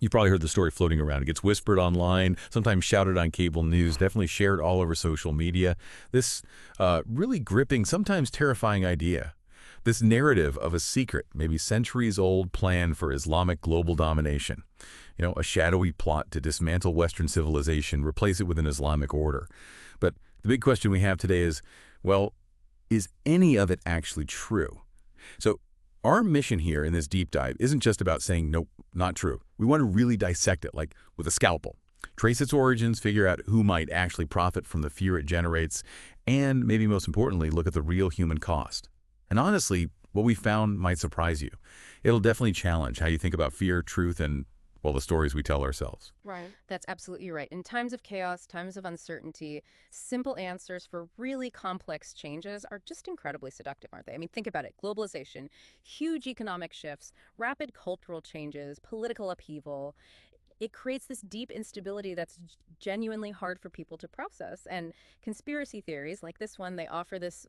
You've probably heard the story floating around. It gets whispered online, sometimes shouted on cable news, definitely shared all over social media. This really gripping, sometimes terrifying idea. This narrative of a secret, maybe centuries-old plan for Islamic global domination. A shadowy plot to dismantle Western civilization, replace it with an Islamic order. But the big question we have today is, well, is any of it actually true? So our mission here in this deep dive isn't just about saying, nope, not true. We want to really dissect it, like with a scalpel. Trace its origins, figure out who might actually profit from the fear it generates, and maybe most importantly, look at the real human cost. And honestly, what we found might surprise you. It'll definitely challenge how you think about fear, truth, and, well, the stories we tell ourselves. Right. That's absolutely right. In times of chaos, times of uncertainty, simple answers for really complex changes are just incredibly seductive, aren't they? I mean, think about it. Globalization, huge economic shifts, rapid cultural changes, political upheaval. It creates this deep instability that's genuinely hard for people to process. And conspiracy theories like this one, they offer this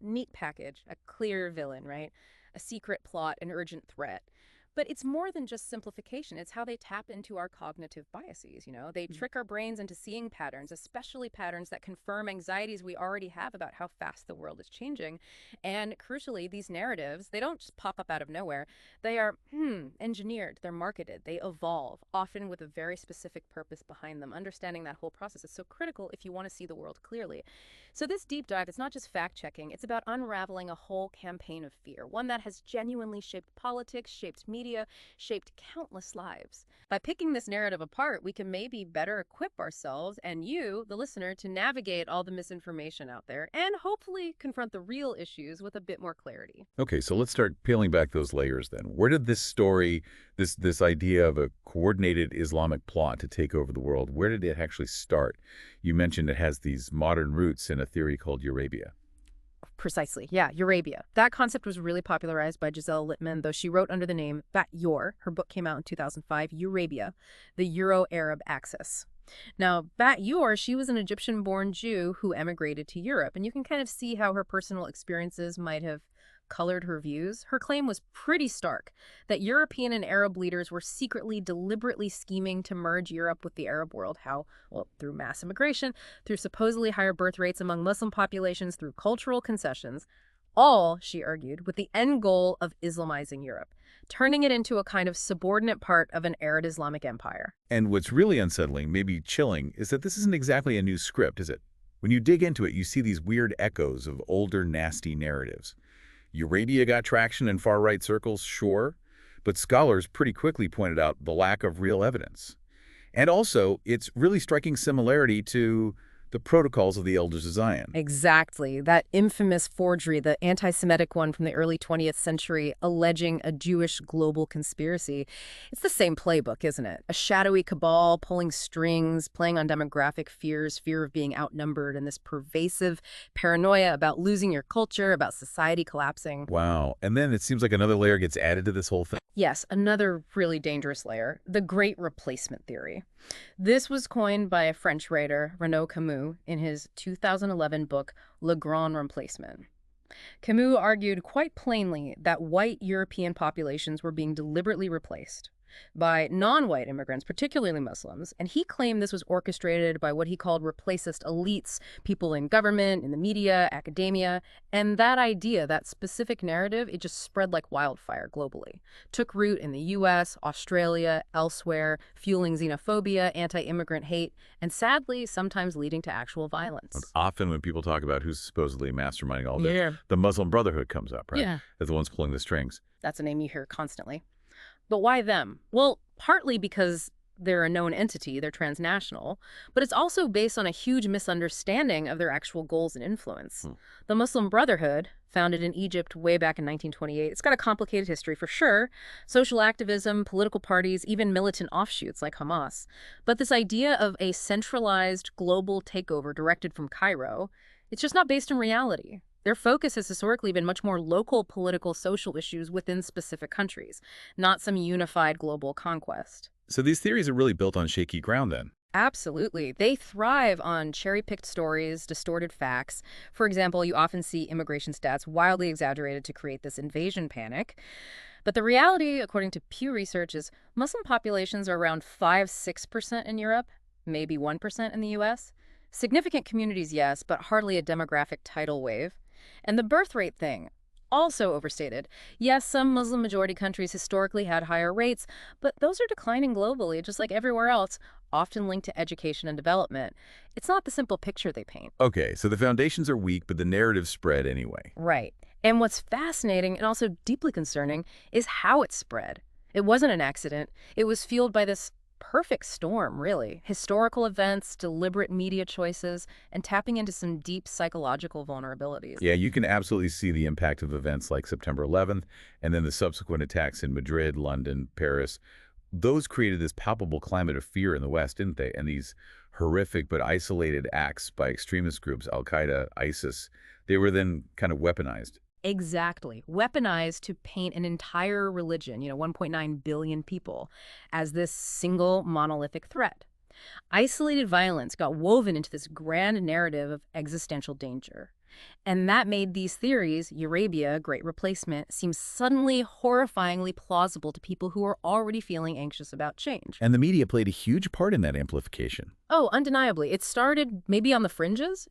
neat package, a clear villain, right? A secret plot, an urgent threat. But it's more than just simplification. It's how they tap into our cognitive biases, They trick our brains into seeing patterns, especially patterns that confirm anxieties we already have about how fast the world is changing. And crucially, these narratives, they don't just pop up out of nowhere. They are engineered, they're marketed, they evolve, often with a very specific purpose behind them. Understanding that whole process is so critical if you want to see the world clearly. So this deep dive, it's not just fact-checking, it's about unraveling a whole campaign of fear, one that has genuinely shaped politics, shaped media, shaped countless lives. By picking this narrative apart, we can maybe better equip ourselves and you, the listener, to navigate all the misinformation out there and hopefully confront the real issues with a bit more clarity. Okay, so let's start peeling back those layers then. Where did this story, this idea of a coordinated Islamic plot to take over the world, where did it actually start? You mentioned it has these modern roots in a theory called Eurabia. Precisely. Yeah, Eurabia. That concept was really popularized by Giselle Littman, though she wrote under the name Bat Yor. Her book came out in 2005, Eurabia, the Euro-Arab Axis. Now, Bat Yor, she was an Egyptian-born Jew who emigrated to Europe, and you can kind of see how her personal experiences might have colored her views. Her claim was pretty stark, that European and Arab leaders were secretly, deliberately scheming to merge Europe with the Arab world. How? Well, through mass immigration, through supposedly higher birth rates among Muslim populations, through cultural concessions, all, she argued, with the end goal of Islamizing Europe, turning it into a kind of subordinate part of an Arab Islamic empire. And what's really unsettling, maybe chilling, is that this isn't exactly a new script, is it? When you dig into it, you see these weird echoes of older, nasty narratives. Eurabia got traction in far-right circles, sure, but scholars pretty quickly pointed out the lack of real evidence. And also, its really striking similarity to the protocols of the Elders of Zion. Exactly. That infamous forgery, the anti-Semitic one from the early 20th century, alleging a Jewish global conspiracy. It's the same playbook, isn't it? A shadowy cabal pulling strings, playing on demographic fears, fear of being outnumbered, and this pervasive paranoia about losing your culture, about society collapsing. Wow. And then it seems like another layer gets added to this whole thing. Yes, another really dangerous layer, the Great Replacement Theory. This was coined by a French writer, Renaud Camus, in his 2011 book, Le Grand Remplacement. Camus argued quite plainly that white European populations were being deliberately replaced by non-white immigrants, particularly Muslims, and he claimed this was orchestrated by what he called replacist elites, people in government, in the media, academia, and that idea, that specific narrative, it just spread like wildfire globally. Took root in the US, Australia, elsewhere, fueling xenophobia, anti-immigrant hate, and sadly, sometimes leading to actual violence. Often when people talk about who's supposedly masterminding all this, Yeah. the Muslim Brotherhood comes up, right? Yeah. As the ones pulling the strings. That's a name you hear constantly. But why them? Well, partly because they're a known entity, they're transnational, but it's also based on a huge misunderstanding of their actual goals and influence. The Muslim Brotherhood, founded in Egypt way back in 1928, it's got a complicated history for sure. Social activism, political parties, even militant offshoots like Hamas. But this idea of a centralized global takeover directed from Cairo, it's just not based in reality. Their focus has historically been much more local political, social issues within specific countries, not some unified global conquest. So these theories are really built on shaky ground then. Absolutely. They thrive on cherry-picked stories, distorted facts. For example, you often see immigration stats wildly exaggerated to create this invasion panic. But the reality, according to Pew Research, is Muslim populations are around 5–6% in Europe, maybe 1% in the US. Significant communities, yes, but hardly a demographic tidal wave. And the birth rate thing, also overstated. Yes, some Muslim majority countries historically had higher rates, but those are declining globally, just like everywhere else, often linked to education and development. It's not the simple picture they paint. Okay, so the foundations are weak, but the narrative spread anyway. Right. And what's fascinating and also deeply concerning is how it spread. It wasn't an accident. It was fueled by this perfect storm, really. Historical events, deliberate media choices, and tapping into some deep psychological vulnerabilities. Yeah, you can absolutely see the impact of events like September 11th and then the subsequent attacks in Madrid, London, Paris. Those created this palpable climate of fear in the West, didn't they? And these horrific but isolated acts by extremist groups, Al-Qaeda, ISIS, they were then kind of weaponized. Exactly. Weaponized to paint an entire religion, 1.9 billion people, as this single monolithic threat. Isolated violence got woven into this grand narrative of existential danger. And that made these theories, Eurabia, Great Replacement, seem suddenly horrifyingly plausible to people who are already feeling anxious about change. And the media played a huge part in that amplification. Oh, undeniably. It started maybe on the fringes,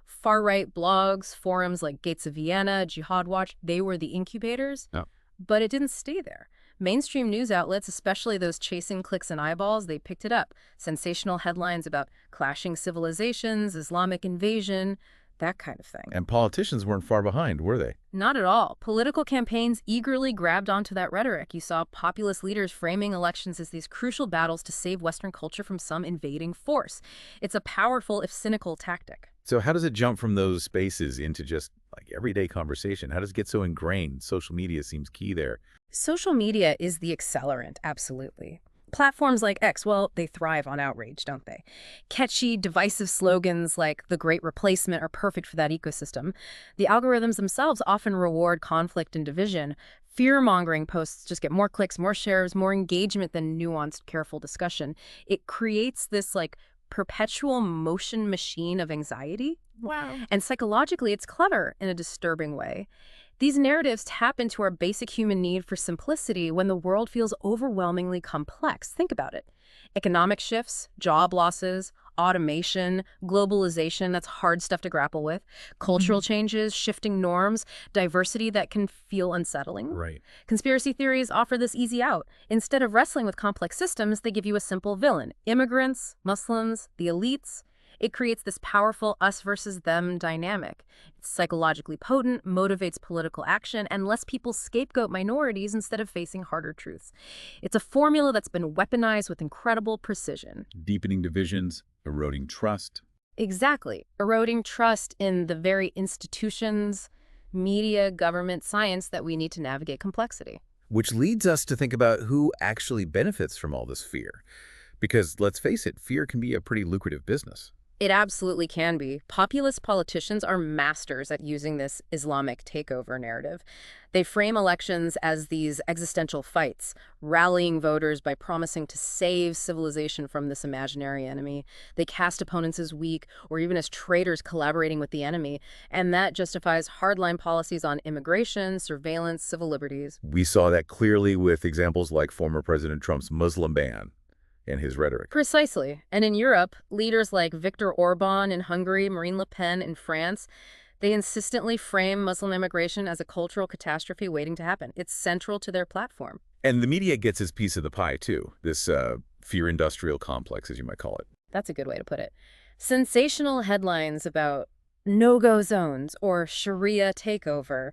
far-right blogs, forums like Gates of Vienna, Jihad Watch, they were the incubators. Yeah. But it didn't stay there. Mainstream news outlets, especially those chasing clicks and eyeballs, they picked it up. Sensational headlines about clashing civilizations, Islamic invasion, that kind of thing. And politicians weren't far behind, were they? Not at all. Political campaigns eagerly grabbed onto that rhetoric. You saw populist leaders framing elections as these crucial battles to save Western culture from some invading force. It's a powerful, if cynical, tactic. So how does it jump from those spaces into just like everyday conversation? How does it get so ingrained? Social media seems key there. Social media is the accelerant, absolutely. Platforms like X, well, they thrive on outrage, don't they? Catchy, divisive slogans like the Great Replacement are perfect for that ecosystem. The algorithms themselves often reward conflict and division. Fear-mongering posts just get more clicks, more shares, more engagement than nuanced, careful discussion. It creates this, perpetual motion machine of anxiety. Wow. And psychologically, it's clever in a disturbing way. These narratives tap into our basic human need for simplicity when the world feels overwhelmingly complex. Think about it. Economic shifts, job losses, automation, globalization, that's hard stuff to grapple with, cultural changes, shifting norms, diversity that can feel unsettling. Right. Conspiracy theories offer this easy out. Instead of wrestling with complex systems, they give you a simple villain. Immigrants, Muslims, the elites. It creates this powerful us versus them dynamic. It's psychologically potent, motivates political action, and lets people scapegoat minorities instead of facing harder truths. It's a formula that's been weaponized with incredible precision. Deepening divisions, eroding trust. Exactly. Eroding trust in the very institutions, media, government, science that we need to navigate complexity. Which leads us to think about who actually benefits from all this fear. Because let's face it, fear can be a pretty lucrative business. It absolutely can be. Populist politicians are masters at using this Islamic takeover narrative. They frame elections as these existential fights, rallying voters by promising to save civilization from this imaginary enemy. They cast opponents as weak or even as traitors collaborating with the enemy, and that justifies hardline policies on immigration, surveillance, civil liberties. We saw that clearly with examples like former President Trump's Muslim ban and his rhetoric. Precisely. And in Europe, leaders like Viktor Orban in Hungary, Marine Le Pen in France, they insistently frame Muslim immigration as a cultural catastrophe waiting to happen. It's central to their platform. And the media gets its piece of the pie, too. This fear industrial complex, as you might call it. That's a good way to put it. Sensational headlines about no-go zones or Sharia takeover,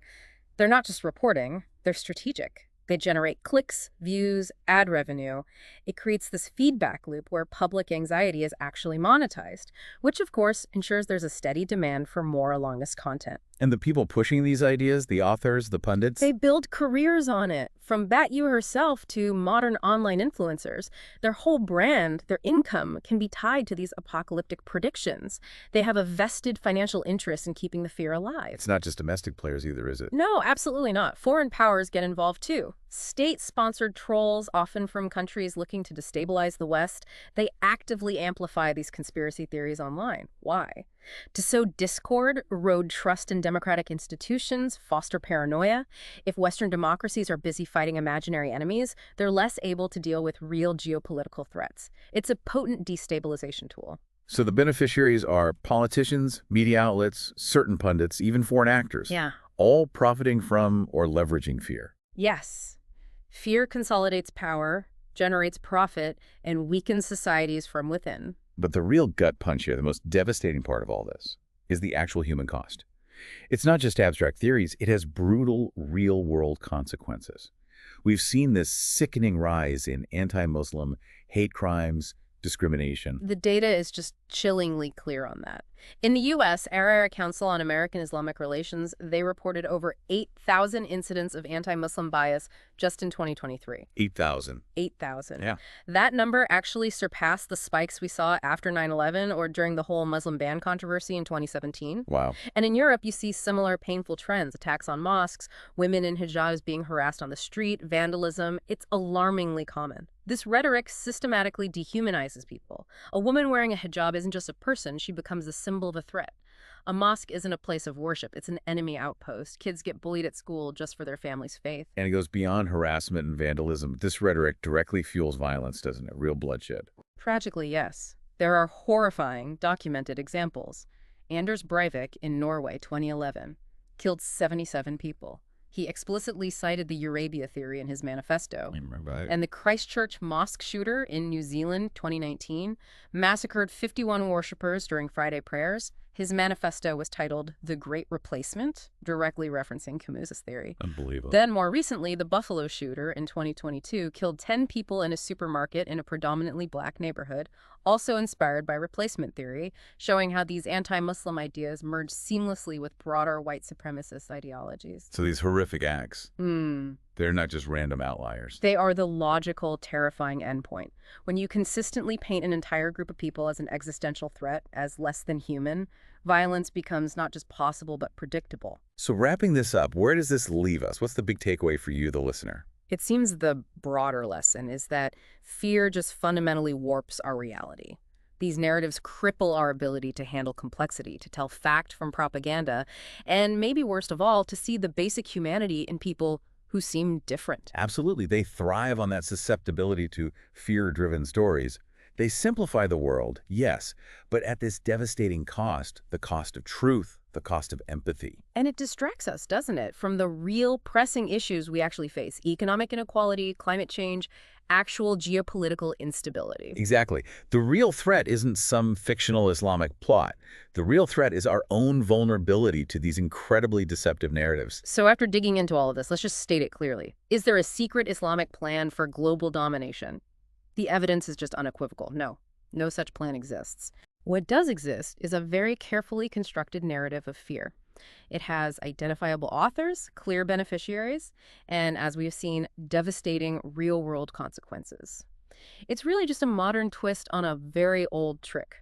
they're not just reporting, they're strategic. They generate clicks, views, ad revenue. It creates this feedback loop where public anxiety is actually monetized, which of course ensures there's a steady demand for more along this content. And the people pushing these ideas, the authors, the pundits, they build careers on it, from Bat-You herself to modern online influencers. Their whole brand, their income, can be tied to these apocalyptic predictions. They have a vested financial interest in keeping the fear alive. It's not just domestic players either, is it? No, absolutely not. Foreign powers get involved too. State-sponsored trolls, often from countries looking to destabilize the West, they actively amplify these conspiracy theories online. Why? To sow discord, erode trust in democratic institutions, foster paranoia. If Western democracies are busy fighting imaginary enemies, they're less able to deal with real geopolitical threats. It's a potent destabilization tool. So the beneficiaries are politicians, media outlets, certain pundits, even foreign actors, Yeah. all profiting from or leveraging fear. Yes. Fear consolidates power, generates profit, and weakens societies from within. But the real gut punch here, the most devastating part of all this, is the actual human cost. It's not just abstract theories, it has brutal, real-world consequences. We've seen this sickening rise in anti-Muslim hate crimes, discrimination. The data is just chillingly clear on that. In the U.S., Area Council on American Islamic Relations, they reported over 8,000 incidents of anti-Muslim bias just in 2023. 8,000. 8,000. Yeah. That number actually surpassed the spikes we saw after 9/11 or during the whole Muslim ban controversy in 2017. Wow. And in Europe, you see similar painful trends: attacks on mosques, women in hijabs being harassed on the street, vandalism. It's alarmingly common. This rhetoric systematically dehumanizes people. A woman wearing a hijab isn't just a person, she becomes a symbol of a threat. A mosque isn't a place of worship, it's an enemy outpost. Kids get bullied at school just for their family's faith. And it goes beyond harassment and vandalism. This rhetoric directly fuels violence, doesn't it? Real bloodshed. Tragically, yes. There are horrifying, documented examples. Anders Breivik in Norway, 2011, killed 77 people. He explicitly cited the Eurabia theory in his manifesto. And the Christchurch mosque shooter in New Zealand, 2019, massacred 51 worshippers during Friday prayers. His manifesto was titled The Great Replacement, directly referencing Camus's theory. Unbelievable. Then, more recently, the Buffalo shooter in 2022 killed 10 people in a supermarket in a predominantly black neighborhood, also inspired by replacement theory, showing how these anti-Muslim ideas merge seamlessly with broader white supremacist ideologies. So these horrific acts, Hmm. they're not just random outliers. They are the logical, terrifying endpoint. When you consistently paint an entire group of people as an existential threat, as less than human, violence becomes not just possible but predictable. So wrapping this up, where does this leave us? What's the big takeaway for you, the listener? It seems the broader lesson is that fear just fundamentally warps our reality. These narratives cripple our ability to handle complexity, to tell fact from propaganda, and maybe worst of all, to see the basic humanity in people who seem different. Absolutely. They thrive on that susceptibility to fear-driven stories. They simplify the world, yes, but at this devastating cost, the cost of truth, the cost of empathy. And it distracts us, doesn't it, from the real pressing issues we actually face: economic inequality, climate change, actual geopolitical instability. Exactly. The real threat isn't some fictional Islamic plot. The real threat is our own vulnerability to these incredibly deceptive narratives. So after digging into all of this, let's just state it clearly. Is there a secret Islamic plan for global domination? The evidence is just unequivocal. No, no such plan exists. What does exist is a very carefully constructed narrative of fear. It has identifiable authors, clear beneficiaries, and, as we've seen, devastating real-world consequences. It's really just a modern twist on a very old trick.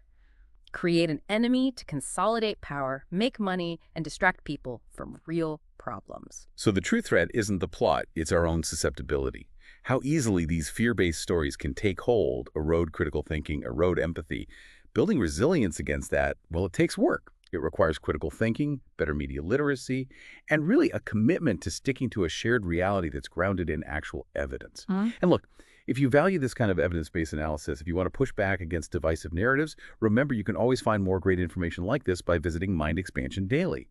Create an enemy to consolidate power, make money, and distract people from real problems. So the true threat isn't the plot, it's our own susceptibility. How easily these fear-based stories can take hold, erode critical thinking, erode empathy. Building resilience against that, well, it takes work. It requires critical thinking, better media literacy, and really a commitment to sticking to a shared reality that's grounded in actual evidence. And look, if you value this kind of evidence-based analysis, if you want to push back against divisive narratives, remember you can always find more great information like this by visiting Mind Expansion Daily.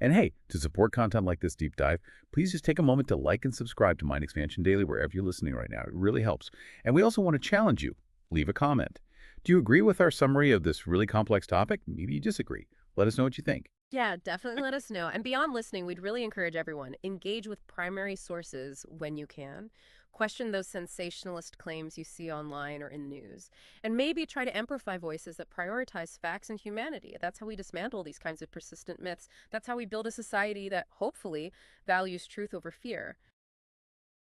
And hey, to support content like this deep dive, please just take a moment to like and subscribe to Mind Expansion Daily wherever you're listening right now. It really helps. And we also want to challenge you. Leave a comment. Do you agree with our summary of this really complex topic? Maybe you disagree. Let us know what you think. Yeah, definitely let us know. And beyond listening, we'd really encourage everyone, engage with primary sources when you can. Question those sensationalist claims you see online or in news. And maybe try to amplify voices that prioritize facts and humanity. That's how we dismantle these kinds of persistent myths. That's how we build a society that hopefully values truth over fear.